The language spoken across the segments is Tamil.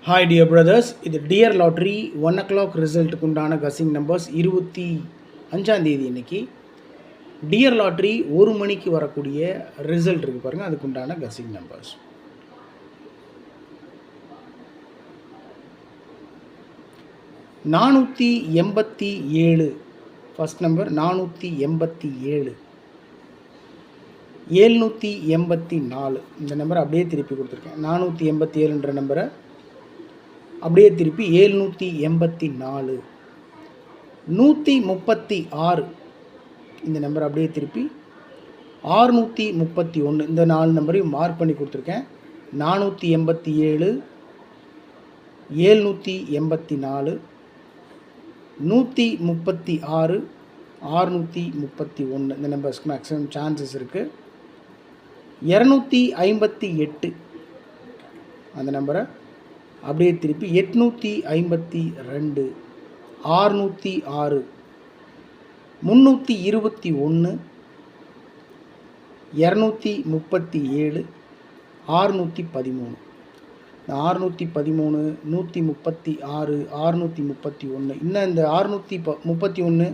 ஹாய் டியர் பிரதர்ஸ், இது டியர் லாட்ரி 1 o'clock ரிசல்ட்டுக்கு உண்டான கசிங் நம்பர்ஸ் 25 இன்னைக்கு. டியர் லாட்ரி 1 மணிக்கு வரக்கூடிய ரிசல்ட் இருக்குது பாருங்கள், அதுக்கு உண்டான கசிங் நம்பர்ஸ். $487 ஃபர்ஸ்ட் நம்பர், 487, 784 இந்த நம்பரை அப்படியே திருப்பி கொடுத்துருக்கேன். 487ன்ற நம்பரை அப்படியே திருப்பி 784, 136 இந்த நம்பர் அப்படியே திருப்பி 631 இந்த 4 நம்பரையும் மார்க் பண்ணி கொடுத்துருக்கேன். 487, 784, 136, 631 இந்த நம்பர்ஸ்க்கு மேக்ஸிமம் சான்சஸ் இருக்குது. 258 அந்த நம்பரை அப்படியே திருப்பி 852, 606, 321, 237, 613. இந்த 613, 136, 631 இன்னும் இந்த 631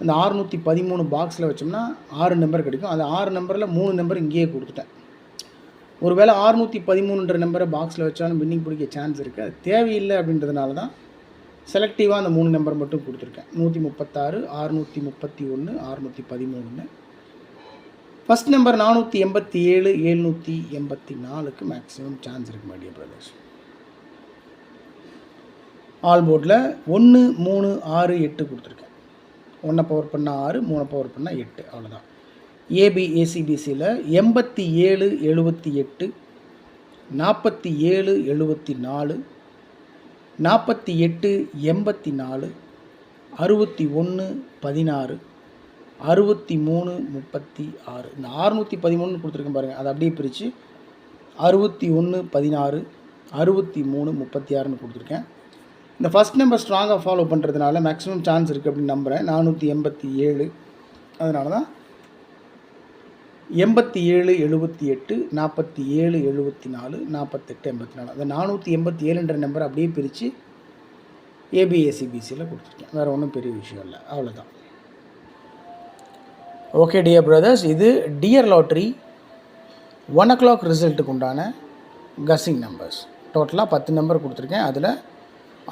இந்த 613 பாக்ஸில் வச்சோம்னா 6 நம்பர் கிடைக்கும். அந்த 6 நம்பரில் 3 நம்பர் இங்கேயே கொடுத்துட்டேன். ஒருவேளை 613ன்ற நம்பரை பாக்ஸில் வச்சாலும் வின்னிங் பிடிக்க சான்ஸ் இருக்குது. அது தேவையில்லை அப்படின்றதுனால தான் செலக்டிவாக அந்த 3 நம்பர் மட்டும் கொடுத்துருக்கேன். 136, 631, 613. ஃபஸ்ட் நம்பர் 487, 784க்கு மேக்ஸிமம் சான்ஸ் இருக்குது மை டியர் பிரதர்ஸ். ஆல் போர்டில் 1, 3, 6, 8 கொடுத்துருக்கேன். 1 பவர் பண்ணால் 6, 3 பவர் பண்ணால் 8, அவ்வளோதான். ஏபிசிபிசியில் 87, 78, 47, 74, 48, 84, 61, 16, 63, 36 இந்த 613 கொடுத்துருக்கேன் பாருங்கள், அதை அப்படியே பிரித்து 61, 16, 63, 36ன்னு கொடுத்துருக்கேன். இந்த ஃபஸ்ட் நம்பர் ஸ்ட்ராங்காக ஃபாலோ பண்ணுறதுனால மேக்ஸிமம் சான்ஸ் இருக்குது அப்படின்னு நம்புகிறேன். 487, அதனால தான் 87, 78, 47, 74, 48, 84 அந்த 487ன்ற நம்பரை அப்படியே பிரித்து ஏபிஎஸ்சிபிசியில் கொடுத்துருக்கேன். வேறு ஒன்றும் பெரிய விஷயம் இல்லை, அவ்வளோதான். ஓகே டியர் பிரதர்ஸ், இது டியர் லாட்ரி 1 o'clock ரிசல்ட்டுக்கு உண்டான கசிங் நம்பர்ஸ். டோட்டலாக 10 நம்பர் கொடுத்துருக்கேன். அதில்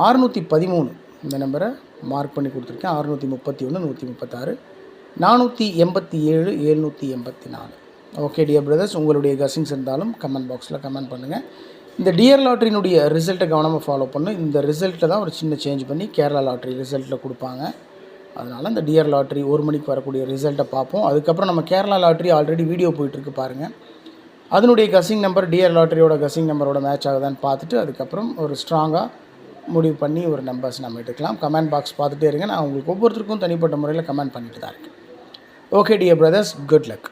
613 இந்த நம்பரை மார்க் பண்ணி கொடுத்துருக்கேன். 631, 136, 487, 784. ஓகே டியர் பிரதர்ஸ், உங்களுடைய கசிங்ஸ் இருந்தாலும் கமெண்ட் பாக்ஸில் கமெண்ட் பண்ணுங்கள். இந்த டியர் லாட்ரியினுடைய ரிசல்ட்டை கவனமாக ஃபாலோ பண்ணும். இந்த ரிசல்ட்டை தான் ஒரு சின்ன சேஞ்ச் பண்ணி கேரளா லாட்ரி ரிசல்ட்டில் கொடுப்பாங்க. அதனால் இந்த டியர் லாட்ரி 1 மணிக்கு வரக்கூடிய ரிசல்ட்டை பார்ப்போம். அதுக்கப்புறம் நம்ம கேரளா லாட்ரி ஆல்ரெடி வீடியோ போயிட்டுருக்கு பாருங்கள். அதனுடைய கசிங் நம்பர் டியர் லாட்ரியோட கசிங் நம்பரோட மேட்ச் ஆகுதான்னு பார்த்துட்டு அதுக்கப்புறம் ஒரு ஸ்ட்ராங்காக முடிவு பண்ணி ஒரு நம்பர்ஸ் நம்ம எடுக்கலாம். கமெண்ட் பாக்ஸ் பார்த்துட்டே இருங்க. நான் உங்களுக்கு ஒவ்வொருத்தருக்கும் தனிப்பட்ட முறையில் கமெண்ட் பண்ணிட்டு தான் இருக்கேன். Okay dear brothers, good luck.